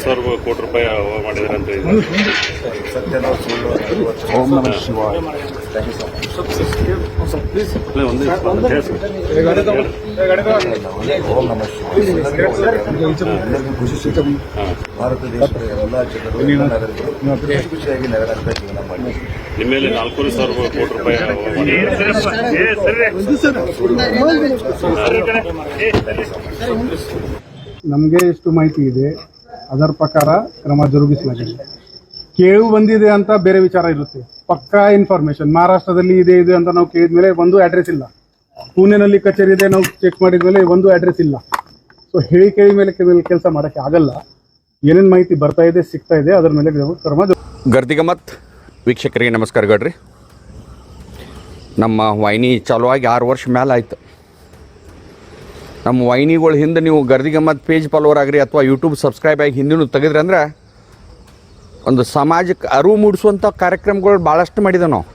4,00,000 ಕೋಟಿ ರೂಪಾಯಿ ಮಾಡಿದ್ದಾರೆ ಅಂತ ಓಂ ನಮಃ ಶಿವಾಯ. ಓಂ ನಮಃ ಶಿವಾಯ. ಖುಷಿ ಸಿಕ್ಕಿ ಭಾರತ ದೇಶದ ಎಲ್ಲ ಜನರು ಖುಷಿಯಾಗಿ ನಗರಾಂತ ಜೀವನ ಮಾಡಿ ನಿಮ್ಮ ಮೇಲೆ 4,00,000 ಕೋಟಿ ರೂಪಾಯಿ ನಮಗೆ ಎಷ್ಟು ಮಾಹಿತಿ ಇದೆ ಅದರ ಪ್ರಕಾರ ಕ್ರಮ ಜರುಗಿಸಲಾಗಿದೆ. ಕೇಳು ಬಂದಿದೆ ಅಂತ ಬೇರೆ ವಿಚಾರ ಇರುತ್ತೆ. ಪಕ್ಕಾ ಇನ್ಫಾರ್ಮೇಶನ್ ಮಹಾರಾಷ್ಟ್ರದಲ್ಲಿ ಇದೆ ಅಂತ ನಾವು ಕೇಳಿದ ಮೇಲೆ ಒಂದು ಅಡ್ರೆಸ್ ಇಲ್ಲ, ಪುಣೆನಲ್ಲಿ ಕಚೇರಿ ಇದೆ ನಾವು ಚೆಕ್ ಮಾಡಿದ ಮೇಲೆ ಒಂದು ಅಡ್ರೆಸ್ ಇಲ್ಲ. ಸೊ ಹೇಳಿಕೆ ಮೇಲೆ ಕೆಲಸ ಮಾಡೋಕ್ಕೆ ಆಗಲ್ಲ. ಏನೇನು ಮಾಹಿತಿ ಬರ್ತಾ ಇದೆ ಸಿಗ್ತಾ ಇದೆ ಅದರ ಮೇಲೆ ಕ್ರಮ. ಗರ್ದಿಗಮ್ಮತ್ ವೀಕ್ಷಕರಿಗೆ ನಮಸ್ಕಾರ ಗಡ್ರಿ. ನಮ್ಮ ವಾಹಿನಿ ಚಾಲೂ ಆಗಿ 6 ವರ್ಷ ಮೇಲೆ ಆಯ್ತು. ನಮ್ಮ ವಾಹಿನಿಗಳ ಹಿಂದೆ ನೀವು ಗರ್ದಿಗಮ್ಮತ್ ಪೇಜ್ ಫಾಲೋವರ್ ಆಗ್ರಿ ಅಥವಾ ಯೂಟ್ಯೂಬ್ ಸಬ್ಸ್ಕ್ರೈಬ್ ಆಗಿ ಹಿಂದಿನೂ ತೆಗೆದ್ರಿ ಅಂದ್ರೆ ಒಂದು ಸಮಾಜಕ್ಕೆ ಅರಿವು ಮೂಡಿಸುವಂಥ ಕಾರ್ಯಕ್ರಮಗಳು ಭಾಳಷ್ಟು ಮಾಡಿದೆ ನಾವು.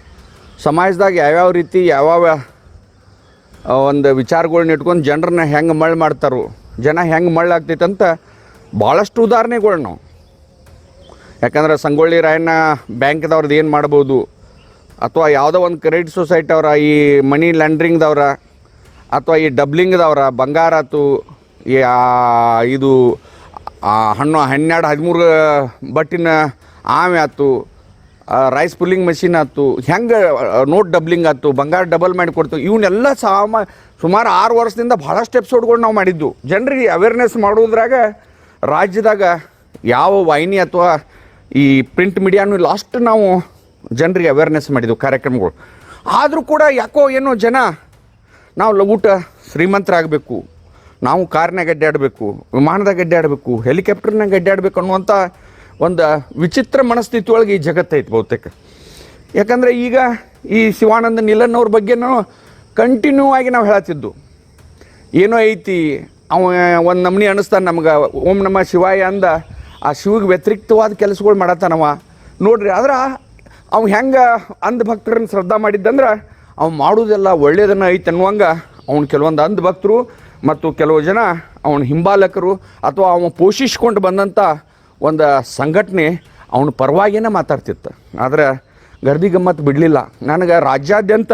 ಸಮಾಜದಾಗ ಯಾವ್ಯಾವ ರೀತಿ ಯಾವ್ಯಾವ ಒಂದು ವಿಚಾರಗಳ್ನ ಇಟ್ಕೊಂಡು ಜನರನ್ನ ಹೆಂಗೆ ಮಳ್ಳು ಮಾಡ್ತಾರೋ, ಜನ ಹೆಂಗೆ ಮಳ್ಳಾಗ್ತೈತೆ ಅಂತ ಭಾಳಷ್ಟು ಉದಾಹರಣೆಗಳು ನಾವು. ಯಾಕಂದ್ರೆ ಸಂಗೊಳ್ಳಿ ರಾಯಣ್ಣ ಬ್ಯಾಂಕ್ದವ್ರದ್ದು ಏನು ಮಾಡ್ಬೋದು, ಅಥವಾ ಯಾವುದೋ ಒಂದು ಕ್ರೆಡಿಟ್ ಸೊಸೈಟಿ ಅವರ ಈ ಮನಿ ಲ್ಯಾಂಡ್ರಿಂಗ್ದವ್ರ ಅಥವಾ ಈ ಡಬ್ಲಿಂಗ್ದವ್ರ ಬಂಗಾರ ಆಯ್ತು, ಇದು 12-13 ಬಟ್ಟಿನ ಆಮೆ ಆಯ್ತು, ರೈಸ್ ಪುಲ್ಲಿಂಗ್ ಮಷಿನ್ ಆಯ್ತು, ಹೆಂಗೆ ನೋಟ್ ಡಬ್ಲಿಂಗ್ ಆಯ್ತು, ಬಂಗಾರ ಡಬಲ್ ಮಾಡಿ ಕೊಡ್ತು, ಇವನ್ನೆಲ್ಲ ಸುಮಾರು 6 ವರ್ಷದಿಂದ ಭಾಳಷ್ಟು ಎಪಿಸೋಡ್ಗಳು ನಾವು ಮಾಡಿದ್ದು. ಜನರಿಗೆ ಅವೇರ್ನೆಸ್ ಮಾಡೋದ್ರಾಗ ರಾಜ್ಯದಾಗ ಯಾವ ವಾಹಿನಿ ಅಥವಾ ಈ ಪ್ರಿಂಟ್ ಮೀಡಿಯಾನು ಲಾಸ್ಟ್ ನಾವು ಜನರಿಗೆ ಅವೇರ್ನೆಸ್ ಮಾಡಿದ್ವು ಕಾರ್ಯಕ್ರಮಗಳು. ಆದರೂ ಕೂಡ ಯಾಕೋ ಏನೋ ಜನ ನಾವು ಊಟ ಶ್ರೀಮಂತರಾಗಬೇಕು, ನಾವು ಕಾರ್ನಾಗ ಅಡ್ಡಾಡಬೇಕು, ವಿಮಾನದಾಗ ಅಡ್ಡಾಡಬೇಕು, ಹೆಲಿಕಾಪ್ಟರ್ನಾಗ ಅಡ್ಡಾಡಬೇಕು ಅನ್ನುವಂಥ ಒಂದು ವಿಚಿತ್ರ ಮನಸ್ಥಿತಿ ಒಳಗೆ ಈ ಜಗತ್ತೈತೆ ಬಹುತೇಕ. ಯಾಕಂದರೆ ಈಗ ಈ ಶಿವಾನಂದ ನಿಲನ್ನವ್ರ ಬಗ್ಗೆನೂ ಕಂಟಿನ್ಯೂ ಆಗಿ ನಾವು ಹೇಳತ್ತಿದ್ದು ಏನೋ ಐತಿ, ಅವ ಒಂದು ನಮ್ನಿ ಅನ್ನಿಸ್ತಾನೆ ನಮ್ಗೆ. ಓಂ ನಮಃ ಶಿವಾಯ ಅಂದ ಆ ಶಿವಿಗೆ ವ್ಯತಿರಿಕ್ತವಾದ ಕೆಲಸಗಳು ಮಾಡತ್ತಾನವ ನೋಡ್ರಿ. ಆದ್ರೆ ಅವ ಹೆಂಗೆ ಅಂಧಭಕ್ತರನ್ನು ಶ್ರದ್ಧಾ ಮಾಡಿದ್ದಂದ್ರೆ ಅವ ಮಾಡೋದೆಲ್ಲ ಒಳ್ಳೆಯದನ್ನು ಐತೆ ಅನ್ನುವಂಗೆ ಅವ್ನು ಕೆಲವೊಂದು ಅಂಧಭಕ್ತರು ಮತ್ತು ಕೆಲವು ಜನ ಅವನ ಹಿಂಬಾಲಕರು ಅಥವಾ ಅವನು ಪೋಷಿಸ್ಕೊಂಡು ಬಂದಂಥ ಒಂದು ಸಂಘಟನೆ ಅವನ ಪರವಾಗಿಯೇ ಮಾತಾಡ್ತಿತ್ತು. ಆದರೆ ಗರ್ದಿಗಮ್ಮತ್ ಬಿಡಲಿಲ್ಲ. ನನಗೆ ರಾಜ್ಯಾದ್ಯಂತ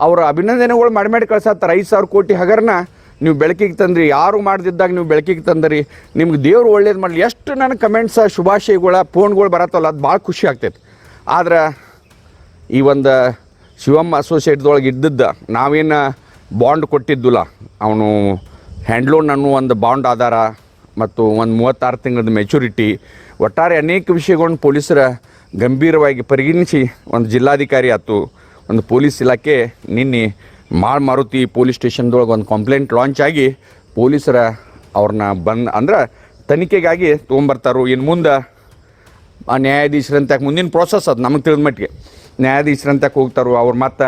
ಅವರ ಅಭಿನಂದನೆಗಳು ಮಾಡಿ ಕಳ್ಸತ್ತಾರೆ. 5,000 ಕೋಟಿ ಹಗರನ ನೀವು ಬೆಳಕಿಗೆ ತಂದ್ರಿ, ಯಾರು ಮಾಡ್ದಿದ್ದಾಗ ನೀವು ಬೆಳಕಿಗೆ ತಂದ್ರಿ, ನಿಮ್ಗೆ ದೇವ್ರು ಒಳ್ಳೇದು ಮಾಡಲಿ. ಎಷ್ಟು ನನ್ನ ಕಮೆಂಟ್ಸ ಶುಭಾಶಯಗಳ ಫೋನ್ಗಳು ಬರತ್ತಲ್ಲ, ಅದು ಭಾಳ ಖುಷಿ ಆಗ್ತೈತೆ. ಆದ್ರೆ ಈ ಒಂದು ಶಿವಮ್ಮ ಅಸೋಸಿಯೇಟ್ದೊಳಗೆ ಇದ್ದದ್ದು ನಾವೇನು ಬಾಂಡ್ ಕೊಟ್ಟಿದ್ದಿಲ್ಲ, ಅವನು ಹ್ಯಾಂಡ್ಲೋನ್ ಅನ್ನೋ ಒಂದು ಬಾಂಡ್ ಆಧಾರ ಮತ್ತು ಒಂದು 36 ತಿಂಗಳದ ಮೆಚುರಿಟಿ, ಒಟ್ಟಾರೆ ಅನೇಕ ವಿಷಯಗಳನ್ನ ಪೊಲೀಸರ ಗಂಭೀರವಾಗಿ ಪರಿಗಣಿಸಿ ಒಂದು ಜಿಲ್ಲಾಧಿಕಾರಿ ಆಯ್ತು, ಒಂದು ಪೊಲೀಸ್ ಇಲಾಖೆ ನಿನ್ನೆ ಮಾರುತಿ ಪೊಲೀಸ್ ಸ್ಟೇಷನ್ದೊಳಗೆ ಒಂದು ಕಂಪ್ಲೇಂಟ್ ಲಾಂಚ್ ಆಗಿ ಪೊಲೀಸರ ಅವ್ರನ್ನ ಅಂದ್ರೆ ತನಿಖೆಗಾಗಿ ತೊಗೊಂಬರ್ತಾರೋ. ಇನ್ನು ಮುಂದೆ ಆ ನ್ಯಾಯಾಧೀಶರಂತಕ್ಕೆ ಮುಂದಿನ ಪ್ರೋಸೆಸ್ ಅದು ನಮಗೆ ತಿಳಿದ ಮಟ್ಟಿಗೆ ನ್ಯಾಯಾಧೀಶರಂತಕ್ಕೆ ಹೋಗ್ತಾರೋ, ಅವ್ರು ಮತ್ತು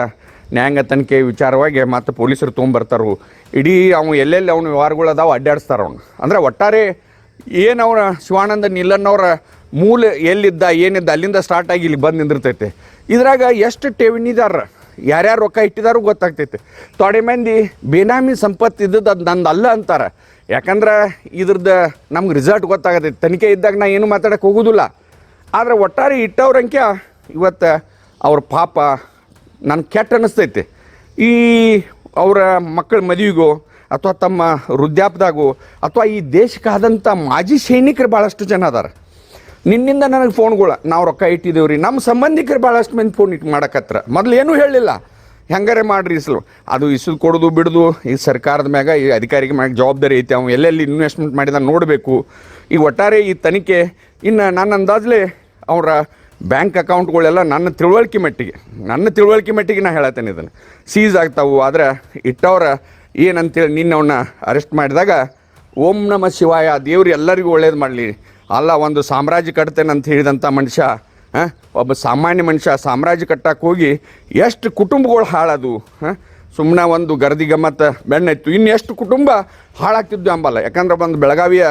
ನ್ಯಾಯಾಂಗ ತನಿಖೆ ವಿಚಾರವಾಗಿ ಮತ್ತು ಪೊಲೀಸರು ತೊಗೊಂಬರ್ತಾರೋ. ಇಡೀ ಅವನು ಎಲ್ಲೆಲ್ಲಿ ಅವನು ವ್ಯವಹಾರಗಳು ಅದಾವೆ ಅಡ್ಡಾಡಿಸ್ತಾರೆ ಅವನು. ಅಂದರೆ ಒಟ್ಟಾರೆ ಏನು ಅವನ ಶಿವಾನಂದ ನಿಲನ್ನವರ ಮೂಲ ಎಲ್ಲಿದ್ದ ಏನಿದ್ದ ಅಲ್ಲಿಂದ ಸ್ಟಾರ್ಟ್ ಆಗಿ ಇಲ್ಲಿ ಬಂದು ನಿಂದಿರ್ತೈತೆ. ಇದ್ರಾಗ ಎಷ್ಟು ಠೇವಣಿದಾರ ಯಾರ್ಯಾರು ರೊಕ್ಕ ಇಟ್ಟಿದಾರು ಗೊತ್ತಾಗ್ತೈತೆ. ತೊಡೆ ಮಂದಿ ಬೇನಾಮಿ ಸಂಪತ್ತು ಇದ್ದದ್ದು ಅದು ನಂದು ಅಲ್ಲ ಅಂತಾರೆ. ಯಾಕಂದ್ರೆ ಇದ್ರದ್ದು ನಮ್ಗೆ ರಿಸಲ್ಟ್ ಗೊತ್ತಾಗತೈತೆ. ತನಿಖೆ ಇದ್ದಾಗ ನಾ ಏನು ಮಾತಾಡೋಕ್ಕೆ ಹೋಗೋದಿಲ್ಲ. ಆದರೆ ಒಟ್ಟಾರೆ ಇಟ್ಟವ್ರಂಕ್ಯ ಇವತ್ತು ಅವ್ರ ಪಾಪ ನನಗೆ ಕೆಟ್ಟ ಅನ್ನಿಸ್ತೈತೆ. ಈ ಅವರ ಮಕ್ಕಳ ಮದುವೆಗೋ ಅಥವಾ ತಮ್ಮ ವೃದ್ಧಾಪ್ಯದಾಗೋ ಅಥವಾ ಈ ದೇಶಕ್ಕಾದಂಥ ಮಾಜಿ ಸೈನಿಕರು ಭಾಳಷ್ಟು ಜನ ಅದಾರ. ನಿನ್ನಿಂದ ನನಗೆ ಫೋನ್ಗಳು ನಾವು ರೊಕ್ಕ ಇಟ್ಟಿದ್ದೇವ್ರಿ, ನಮ್ಮ ಸಂಬಂಧಿಕರು ಭಾಳಷ್ಟು ಮಂದಿ ಫೋನ್ ಮಾಡಕತ್ರ. ಮೊದಲು ಏನೂ ಹೇಳಲಿಲ್ಲ, ಹೆಂಗಾರೆ ಮಾಡಿರಿ ಅದು ಇಸು ಕೊಡೋದು ಬಿಡೋದು ಈ ಸರ್ಕಾರದ ಮ್ಯಾಗ ಈ ಅಧಿಕಾರಿಗೆ ಮ್ಯಾಗ ಜವಾಬ್ದಾರಿ ಐತಿ. ಅವ್ನು ಎಲ್ಲೆಲ್ಲಿ ಇನ್ವೆಸ್ಟ್ಮೆಂಟ್ ಮಾಡಿದ ನೋಡಬೇಕು. ಈಗ ಒಟ್ಟಾರೆ ಈ ತನಿಖೆ ಇನ್ನು ನನ್ನ ಅಂದಾಜಲೆ ಅವರ ಬ್ಯಾಂಕ್ ಅಕೌಂಟ್ಗಳೆಲ್ಲ ನನ್ನ ತಿಳುವಳಿಕೆ ಮಟ್ಟಿಗೆ ನಾ ಹೇಳತ್ತೇನೆ ಇದನ್ನು ಸೀಸ್ ಆಗ್ತಾವು. ಆದರೆ ಇಟ್ಟವ್ರ ಏನಂತೇಳಿ ನಿನ್ನೆ ಅವನ್ನ ಅರೆಸ್ಟ್ ಮಾಡಿದಾಗ ಓಂ ನಮಃ ಶಿವಾಯ ದೇವ್ರು ಎಲ್ಲರಿಗೂ ಒಳ್ಳೇದು ಮಾಡಲಿ, ಅಲ್ಲ ಒಂದು ಸಾಮ್ರಾಜ್ಯ ಕಟ್ತೇನೆ ಅಂತ ಹೇಳಿದಂಥ ಮನುಷ್ಯ, ಒಬ್ಬ ಸಾಮಾನ್ಯ ಮನುಷ್ಯ ಸಾಮ್ರಾಜ್ಯ ಕಟ್ಟಕ್ಕೆ ಹೋಗಿ ಎಷ್ಟು ಕುಟುಂಬಗಳು ಹಾಳದು. ಸುಮ್ಮನೆ ಒಂದು ಗರ್ದಿಗಮ್ಮತ್ತ ಬೆಣ್ಣೆತ್ತು, ಇನ್ನು ಎಷ್ಟು ಕುಟುಂಬ ಹಾಳಾಗ್ತಿದ್ದು ಅಂಬಲ್ಲ. ಯಾಕಂದ್ರೆ ಒಂದು ಬೆಳಗಾವಿಯ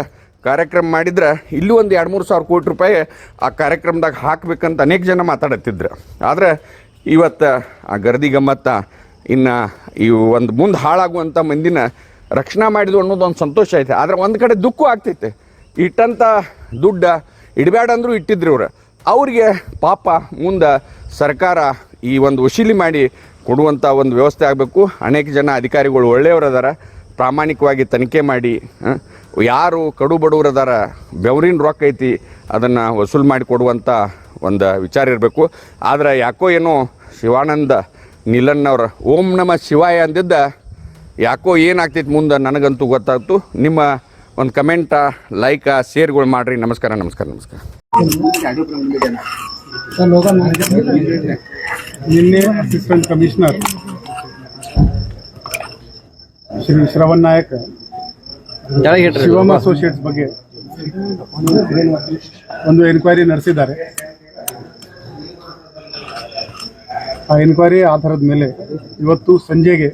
ಕಾರ್ಯಕ್ರಮ ಮಾಡಿದ್ರೆ ಇಲ್ಲೂ ಒಂದು 2-3 ಸಾವಿರ ಕೋಟಿ ರೂಪಾಯಿ ಆ ಕಾರ್ಯಕ್ರಮದಾಗ ಹಾಕಬೇಕಂತ ಅನೇಕ ಜನ ಮಾತಾಡತ್ತಿದ್ರು. ಆದರೆ ಇವತ್ತು ಆ ಗರ್ದಿಗಮ್ಮತ್ತ ಇನ್ನು ಇವು ಒಂದು ಮುಂದೆ ಹಾಳಾಗುವಂಥ ಮಂದಿನ ರಕ್ಷಣೆ ಮಾಡಿದ್ವು ಅನ್ನೋದು ಒಂದು ಸಂತೋಷ ಐತೆ. ಆದರೆ ಒಂದು ಕಡೆ ದುಃಖ ಆಗ್ತೈತೆ. ಇಟ್ಟಂಥ ದುಡ್ಡು ಇಡಬೇಡ ಅಂದರೂ ಇಟ್ಟಿದ್ರು ಇವ್ರು. ಅವ್ರಿಗೆ ಪಾಪ ಮುಂದೆ ಸರ್ಕಾರ ಈ ಒಂದು ವಸೂಲಿ ಮಾಡಿ ಕೊಡುವಂಥ ಒಂದು ವ್ಯವಸ್ಥೆ ಆಗಬೇಕು. ಅನೇಕ ಜನ ಅಧಿಕಾರಿಗಳು ಒಳ್ಳೆಯವರು ಅದಾರ, ಪ್ರಾಮಾಣಿಕವಾಗಿ ತನಿಖೆ ಮಾಡಿ ಯಾರು ಕಡು ಬಡವರು ಅದಾರ, ಬೆವರಿನ ರೊಕ್ಕ ಐತಿ, ಅದನ್ನು ವಸೂಲು ಮಾಡಿ ಕೊಡುವಂಥ ಒಂದು ವಿಚಾರ ಇರಬೇಕು. ಆದರೆ ಯಾಕೋ ಏನೋ ಶಿವಾನಂದ ನೀಲಣ್ಣವ್ರ ಓಂ ನಮ ಶಿವಾಯ ಅಂದಿದ್ದ ಯಾಕೋ ಏನಾಗ್ತೈತಿ ಮುಂದೆ ನನಗಂತೂ ಗೊತ್ತಾಗ್ತು. ನಿಮ್ಮ ಒಂದು ಕಮೆಂಟ, ಲೈಕ, ಶೇರ್ಗಳು ಮಾಡಿರಿ. ನಮಸ್ಕಾರ ನಮಸ್ಕಾರ ನಮಸ್ಕಾರ. ನಿನ್ನೆ assistant commissioner Shri Shravan Nayak Shivam Associates ಬಗ್ಗೆ ಒಂದು ಎನ್ಕ್ವೈರಿ ನಡೆಸಿದ್ದಾರೆ. ಆ ಎನ್ಕ್ವೈರಿ ಆಧಾರದ ಮೇಲೆ ಇವತ್ತು ಸಂಜೆಗೆ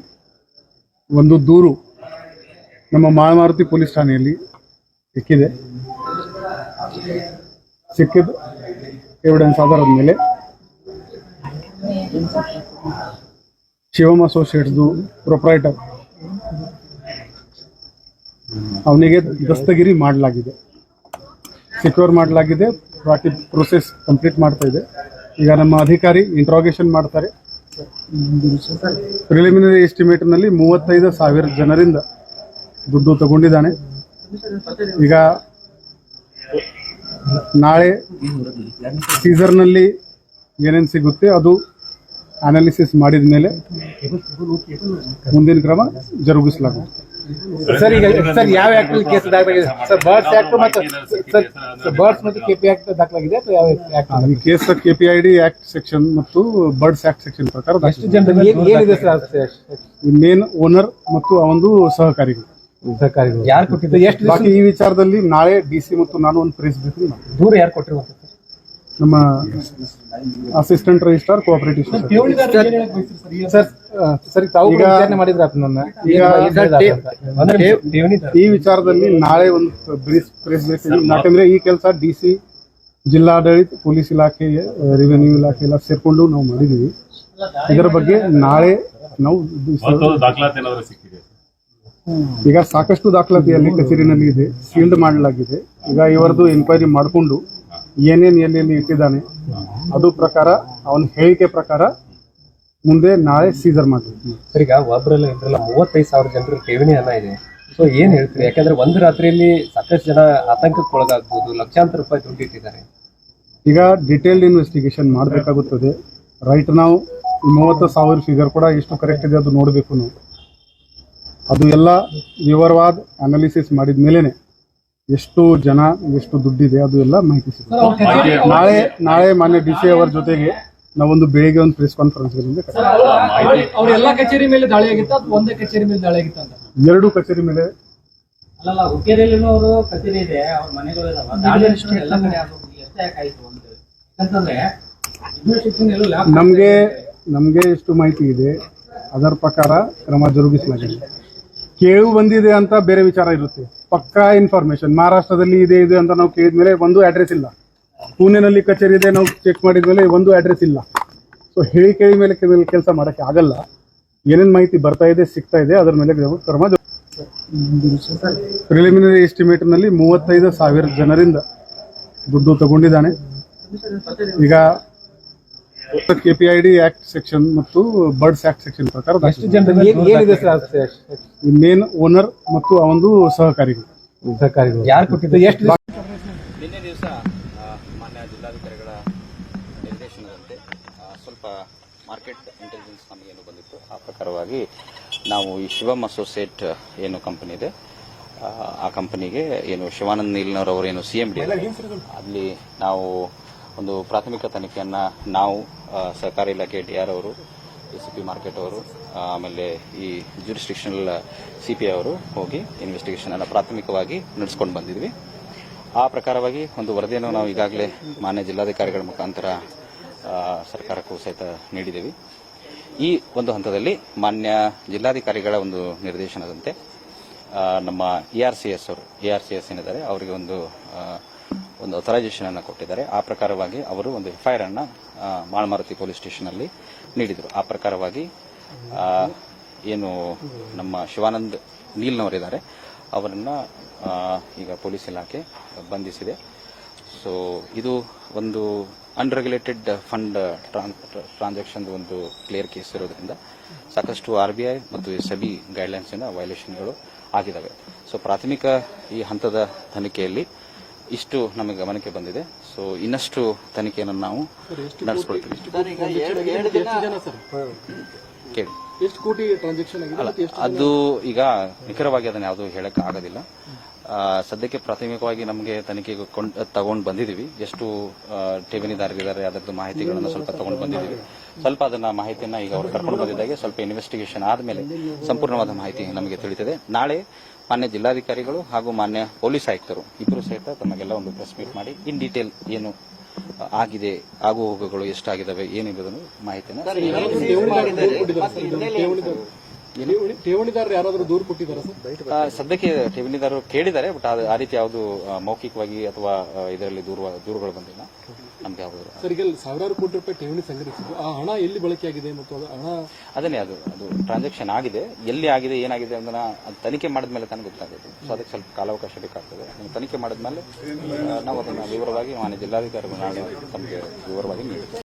ಒಂದು ದೂರು ನಮ್ಮ ಮಾಳಮಾರುತಿ ಪೊಲೀಸ್ ಠಾಣೆಯಲ್ಲಿ ಸಿಕ್ಕಿದ ಎವಿಡೆನ್ಸ್ ಆಧಾರದ ಮೇಲೆ ಶಿವಮ್ ಅಸೋಸಿಯೇಟ್ಸ್ದು ಪ್ರೊಪ್ರೈಟರ್ ಅವನಿಗೆ ದಸ್ತಗಿರಿ ಮಾಡಲಾಗಿದೆ, ಸೆಕ್ಯೂರ್ ಮಾಡಲಾಗಿದೆ. ಪ್ರೊಸೆಸ್ ಕಂಪ್ಲೀಟ್ ಮಾಡ್ತಾ ಇದೆ. ಈಗ ನಮ್ಮ ಅಧಿಕಾರಿ ಇಂಟ್ರಾಗೇಷನ್ ಮಾಡ್ತಾರೆ. ಪ್ರಿಲಿಮಿನರಿ ಎಸ್ಟಿಮೇಟ್ನಲ್ಲಿ 35,000 ಜನರಿಂದ ದುಡ್ಡು ತಗೊಂಡಿದ್ದಾನೆ. ಈಗ ನಾಳೆ ಸೀಸರ್ನಲ್ಲಿ ಏನೇನು ಸಿಗುತ್ತೆ ಅದು ಅನಾಲಿಸಿಸ್ ಮಾಡಿದ ಮೇಲೆ ಮುಂದಿನ ಕ್ರಮ ಜರುಗಿಸಲಾಗುತ್ತೆ. ಸರ್, ಈಗ ಸರ್ ಯಾವ ಆಕ್ಟ್ ಅಲ್ಲಿ ಕೇಸ್ ದಾಖಲಾಗಿದೆ ಸರ್? ಬರ್ಡ್ಸ್ ಆಕ್ಟ್ ಮತ್ತು ಬರ್ಡ್ಸ್ ಮತ್ತು ಕೆಪಿ ಆಕ್ಟ್ ದಾಖಲಾಗಿದೆ ಅಥವಾ ಯಾವ ಆಕ್ಟ್? ಈ ಕೇಸ್ ಕೆಪಿಐಡಿ ಆಕ್ಟ್ ಸೆಕ್ಷನ್ ಮತ್ತು ಬರ್ಡ್ಸ್ ಆಕ್ಟ್ ಸೆಕ್ಷನ್ ಪ್ರಕಾರ ಎಷ್ಟು ಜನರಿಗೆ ಏನಿದೆ ಸರ್? ಈ ಮೇನ್ ಓನರ್ ಮತ್ತು ಅವೊಂದು ಸಹಕಾರಿಗಳು ಯಾರು ಕೊಟ್ಟಿದ್ದು? ಎಷ್ಟು ಬಾಕಿ ಈ ವಿಚಾರದಲ್ಲಿ ನಾಳೆ ಡಿಸಿ ಮತ್ತು ನಾನು ಒಂದು ಪ್ರೆಸ್ ಬ್ರೀಫಿಂಗ್ ಮಾಡ್ತೀನಿ. ದೂರ ಯಾರು ಕೊಟ್ಟಿರುವಂತ? ನಮ್ಮ ಅಸಿಸ್ಟೆಂಟ್ ರಿಜಿಸ್ಟ್ರಾರ್ ಕೋಆಪರೇಟಿವ್ ಸರಿ, ತಾವು ವಿಚಾರಣೆ ಮಾಡಿದ್ರ ನನ್ನ ಈ ವಿಚಾರದಲ್ಲಿ ನಾಳೆ ಒಂದು ಪ್ರೆಸ್ ಬ್ರೀಫಿಂಗ್. ಯಾಕಂದ್ರೆ ಈ ಕೆಲಸ ಡಿಸಿ, ಜಿಲ್ಲಾಡಳಿತ, ಪೊಲೀಸ್ ಇಲಾಖೆ, ರೆವಿನ್ಯೂ ಇಲಾಖೆ ಎಲ್ಲ ಸೇರ್ಕೊಂಡು ನಾವು ಮಾಡಿದೀವಿ. ಇದರ ಬಗ್ಗೆ ನಾಳೆ ನಾವು ಈಗ ಸಾಕಷ್ಟು ದಾಖಲಾತಿಯಲ್ಲಿ ಕಚೇರಿನಲ್ಲಿ ಇದೆ, ಸೀಲ್ಡ್ ಮಾಡಲಾಗಿದೆ. ಈಗ ಇವರದು ಎನ್ಕ್ವೈರಿ ಮಾಡಿಕೊಂಡು ಏನೇನು ಎಲ್ಲೆಲ್ಲಿ ಇಟ್ಟಿದ್ದಾನೆ ಅದು ಪ್ರಕಾರ ಅವನ ಹೇಳಿಕೆ ಪ್ರಕಾರ ಮುಂದೆ ನಾಳೆ ಸೀಸರ್ ಮಾಡ್ತೀವಿ. ಸರ್, ಈಗ ಒಬ್ಬರಲ್ಲ ಇಬ್ಬರಲ್ಲ 35,000 ಜನರ ಠೇವಣಿ ಹಣ ಇದೆ. ಸೊ ಏನ್ ಹೇಳ್ತೀರಿ? ಯಾಕಂದ್ರೆ ಒಂದು ರಾತ್ರಿಯಲ್ಲಿ ಸಾಕಷ್ಟು ಜನ ಆತಂಕಕ್ಕೆ ಒಳಗಾಗ್ಬೋದು, ಲಕ್ಷಾಂತರ ರೂಪಾಯಿ ದುಡ್ಡು ಇಟ್ಟಿದ್ದಾರೆ. ಈಗ ಡಿಟೇಲ್ಡ್ ಇನ್ವೆಸ್ಟಿಗೇಷನ್ ಮಾಡಬೇಕಾಗುತ್ತದೆ. ರೈಟ್ ನಾವು 30,000 ಫಿಗರ್ ಕೂಡ ಎಷ್ಟು ಕರೆಕ್ಟ್ ಇದೆ ಅದು ನೋಡಬೇಕು ನಾವು. ಅದು ಎಲ್ಲ ವಿವರವಾದ ಅನಾಲಿಸಿಸ್ ಮಾಡಿದ ಮೇಲೆನೆ ಎಷ್ಟು ಜನ ಎಷ್ಟು ದುಡ್ಡಿದೆ ಅದು ಎಲ್ಲ ಮಾಹಿತಿ ಸಿಗುತ್ತೆ. ನಾಳೆ ಮಾನ್ಯ ಡಿಸಿ ಅವರ ಜೊತೆಗೆ ನಾವೊಂದು ಬೆಳಿಗ್ಗೆ ಒಂದು ಪ್ರೆಸ್ ಕಾನ್ಫರೆನ್ಸ್ ಅವರೆಲ್ಲ ಕಚೇರಿ ಮೇಲೆ ದಾಳಿ ಆಗಿತ್ತ ಅಥವಾ ಒಂದೇ ಕಚೇರಿ ಮೇಲೆ ದಾಳಿ ಆಗಿತ್ತ ಅಂತ? 2 ಕಚೇರಿ ಮೇಲೆ. ಅಲ್ಲ, ಹುಕ್ಕೇರಿಯಲ್ಲೂ ಅವರು ಕಚೇರಿ ಇದೆ, ಅವ್ರ ಮನೆಗಳು ಇದಾವೆ, ದಾಳಿ ಎಲ್ಲ ಕಡೆ ಎಷ್ಟೇ ಆಯ್ತು ಅಂತ ಯಾಕಂತಂದ್ರೆ ನಮ್ಗೆ ಎಷ್ಟು ಮಾಹಿತಿ ಇದೆ ಅದರ ಪ್ರಕಾರ ಕ್ರಮ ಜರುಗಿಸಲಾಗಿದೆ. ಕೇಳು ಬಂದಿದೆ ಅಂತ ಬೇರೆ ವಿಚಾರ ಇರುತ್ತೆ. ಪಕ್ಕಾ ಇನ್ಫಾರ್ಮೇಶನ್ ಮಹಾರಾಷ್ಟ್ರದಲ್ಲಿ ಇದೆ ಅಂತ ನಾವು ಕೇಳಿದ್ಮೇಲೆ ಒಂದು ಅಡ್ರೆಸ್ ಇಲ್ಲ. ಪುಣೆನಲ್ಲಿ ಕಚೇರಿ ಇದೆ ನಾವು ಚೆಕ್ ಮಾಡಿದ್ಮೇಲೆ ಒಂದು ಅಡ್ರೆಸ್ ಇಲ್ಲ. ಸೊ ಕೇಳಿ ಮೇಲೆ ಕೆಲಸ ಮಾಡೋಕ್ಕೆ ಆಗಲ್ಲ. ಏನೇನು ಮಾಹಿತಿ ಬರ್ತಾ ಇದೆ ಸಿಗ್ತಾ ಇದೆ ಅದರ ಮೇಲೆ ಕ್ರಮ. ಪ್ರಿಲಿಮಿನರಿ ಎಸ್ಟಿಮೇಟ್ನಲ್ಲಿ 35,000 ಜನರಿಂದ ದುಡ್ಡು ತಗೊಂಡಿದ್ದಾನೆ. ಈಗ ಕೆಪಿಐಡಿ ಆಕ್ಟ್ ಸೆಕ್ಷನ್ ಮತ್ತು ಬರ್ಡ್ಸ್ ಆಕ್ಟ್ ಸೆಕ್ಷನ್ ಪ್ರಕಾರ ಎಷ್ಟು ಜನರಿಗೆ ಏನಿದೆ ಸರ್? ಈ ಮೇನ್ ಓನರ್ ಮತ್ತು ಅವೊಂದು ಸಹಕಾರಿಗಳು ಯಾರು ಕೊಟ್ಟಿದ್ದು? ಎಷ್ಟು ನಿನ್ನೆ ದಿವಸ ಮಾನ್ಯ ಜಿಲ್ಲಾಧಿಕಾರಿಗಳ ನಿರ್ದೇಶನದಂತೆ ಸ್ವಲ್ಪ ಮಾರ್ಕೆಟ್ ಇಂಟೆಲಿಜೆನ್ಸ್ ನಮಗೇನು ಬಂದಿತ್ತು, ಆ ಪ್ರಕಾರವಾಗಿ ನಾವು ಈ ಶಿವಮ್ ಅಸೋಸಿಯೇಟ್ ಏನು ಕಂಪನಿ ಇದೆ ಆ ಕಂಪನಿಗೆ ಏನು ಶಿವಾನಂದ ನೀಲನವರವರು ಏನು CMD ಅಲ್ಲಿ ನಾವು ಒಂದು ಪ್ರಾಥಮಿಕ ತನಿಖೆಯನ್ನು ನಾವು ಸಹಕಾರಿ ಇಲಾಖೆ DR ಅವರು, ACP ಮಾರ್ಕೆಟ್ ಅವರು, ಆಮೇಲೆ ಈ ಜ್ಯೂರಿಸ್ಡಿಕ್ಷನಲ್ CPI ಅವರು ಹೋಗಿ ಇನ್ವೆಸ್ಟಿಗೇಷನ್ ಅನ್ನು ಪ್ರಾಥಮಿಕವಾಗಿ ನಡೆಸ್ಕೊಂಡು ಬಂದಿದ್ವಿ. ಆ ಪ್ರಕಾರವಾಗಿ ಒಂದು ವರದಿಯನ್ನು ನಾವು ಈಗಾಗಲೇ ಮಾನ್ಯ ಜಿಲ್ಲಾಧಿಕಾರಿಗಳ ಮುಖಾಂತರ ಸರ್ಕಾರಕ್ಕೂ ಸಹಿತ ನೀಡಿದ್ದೀವಿ. ಈ ಒಂದು ಹಂತದಲ್ಲಿ ಮಾನ್ಯ ಜಿಲ್ಲಾಧಿಕಾರಿಗಳ ಒಂದು ನಿರ್ದೇಶನದಂತೆ ನಮ್ಮ ARCS ಏನಿದ್ದಾರೆ ಅವರಿಗೆ ಒಂದು ಅಥರೈಸೇಷನ್ ಅನ್ನು ಕೊಟ್ಟಿದ್ದಾರೆ. ಆ ಪ್ರಕಾರವಾಗಿ ಅವರು ಒಂದು FIR ಅನ್ನು ಮಾಳಮಾರುತಿ ಪೊಲೀಸ್ ಸ್ಟೇಷನ್ ಅಲ್ಲಿ ನೀಡಿದರು. ಆ ಪ್ರಕಾರವಾಗಿ ಏನು ನಮ್ಮ ಶಿವಾನಂದ್ ನೀಲ್ನವರಿದ್ದಾರೆ ಅವರನ್ನ ಈಗ ಪೊಲೀಸ್ ಇಲಾಖೆ ಬಂಧಿಸಿದೆ. ಸೊ ಇದು ಒಂದು ಅನ್ರೆಗ್ಯುಲೇಟೆಡ್ ಫಂಡ್ ಟ್ರಾನ್ಸಾಕ್ಷನ್ ಒಂದು ಕ್ಲಿಯರ್ ಕೇಸ್ ಇರೋದ್ರಿಂದ ಸಾಕಷ್ಟು RBI ಮತ್ತು SEBI ಗೈಡ್ಲೈನ್ಸಿನ ವೈಲೇಷನ್ಗಳು ಆಗಿದ್ದಾವೆ. ಸೊ ಪ್ರಾಥಮಿಕ ಈ ಹಂತದ ತನಿಖೆಯಲ್ಲಿ ಇಷ್ಟು ನಮಗೆ ಗಮನಕ್ಕೆ ಬಂದಿದೆ. ಸೊ ಇನ್ನಷ್ಟು ತನಿಖೆಯನ್ನು ನಾವು ನಡೆಸ್ಕೊಳ್ತೀವಿ. ಕೇಳಿ ಎಷ್ಟು ಕೋಟಿ ಟ್ರಾನ್ಸಾಕ್ಷನ್ ಅಲ್ಲ, ಅದು ಈಗ ನಿಖರವಾಗಿ ಅದನ್ನ ಯಾವುದು ಹೇಳಕ್ ಆಗೋದಿಲ್ಲ. ಸದ್ಯಕ್ಕೆ ಪ್ರಾಥಮಿಕವಾಗಿ ನಮಗೆ ತನಿಖೆಗೆ ತಗೊಂಡು ಬಂದಿದ್ದೀವಿ. ಎಷ್ಟು ಠೇವಣಿದಾರರಿದ್ದಾರೆ ಅದರದ್ದು ಮಾಹಿತಿಗಳನ್ನು ಸ್ವಲ್ಪ ತಗೊಂಡು ಬಂದಿದ್ದೀವಿ. ಸ್ವಲ್ಪ ಅದನ್ನ ಮಾಹಿತಿಯನ್ನ ಈಗ ಅವ್ರು ಕರ್ಕೊಂಡು ಬಂದಿದ್ದಾಗೆ ಸ್ವಲ್ಪ ಇನ್ವೆಸ್ಟಿಗೇಷನ್ ಆದ್ಮೇಲೆ ಸಂಪೂರ್ಣವಾದ ಮಾಹಿತಿ ನಮಗೆ ತಿಳಿದಿದೆ. ನಾಳೆ ಮಾನ್ಯ ಜಿಲ್ಲಾಧಿಕಾರಿಗಳು ಹಾಗೂ ಮಾನ್ಯ ಪೊಲೀಸ್ ಆಯುಕ್ತರು ಇಬ್ಬರು ಸಹಿತ ತಮಗೆಲ್ಲ ಒಂದು ಪ್ರೆಸ್ ಮೀಟ್ ಮಾಡಿ ಇನ್ ಡೀಟೇಲ್ ಏನು ಆಗಿದೆ, ಆಗು ಹೋಗುಗಳು ಎಷ್ಟಾಗಿದ್ದಾವೆ ಏನಿರೋದನ್ನು ಮಾಹಿತಿಯನ್ನು ಠೇವಣಿದಾರರು ಯಾರಾದರೂ ದೂರು ಕೊಟ್ಟಿದ್ದಾರೆ ಸರ್? ಸದ್ಯಕ್ಕೆ ಠೇವಣಿದಾರರು ಕೇಳಿದ್ದಾರೆ, ಬಟ್ ಆ ರೀತಿ ಯಾವುದು ಮೌಖಿಕವಾಗಿ ಅಥವಾ ಇದರಲ್ಲಿ ದೂರುಗಳು ಬಂದಿಲ್ಲ ನಮ್ಗೆ ಯಾವುದು. ಸರ್, ಈಗ ಸಾವಿರಾರು ಕೋಟಿ ರೂಪಾಯಿ ಠೇವಣಿ ಸಂಗ್ರಹಿಸಿದ್ದು ಆ ಹಣ ಎಲ್ಲಿ ಬಳಕೆಯಾಗಿದೆ ಮತ್ತು ಹಣ ಅದನ್ನೇ ಅದು ಟ್ರಾನ್ಸಾಕ್ಷನ್ ಆಗಿದೆ, ಎಲ್ಲಿ ಆಗಿದೆ ಏನಾಗಿದೆ ಅದನ್ನ ತನಿಖೆ ಮಾಡಿದ್ಮೇಲೆ ತಾನೇ ಗೊತ್ತಾಗುತ್ತೆ. ಸೊ ಅದಕ್ಕೆ ಸ್ವಲ್ಪ ಕಾಲಾವಕಾಶ ಬೇಕಾಗ್ತದೆ. ತನಿಖೆ ಮಾಡಿದ್ಮೇಲೆ ನಾವು ಅದನ್ನ ವಿವರವಾಗಿ ಮಾನ್ಯ ಜಿಲ್ಲಾಧಿಕಾರಿಗಳು ನಾಳೆ ತಮಗೆ ವಿವರವಾಗಿ ನೀಡುತ್ತೇವೆ.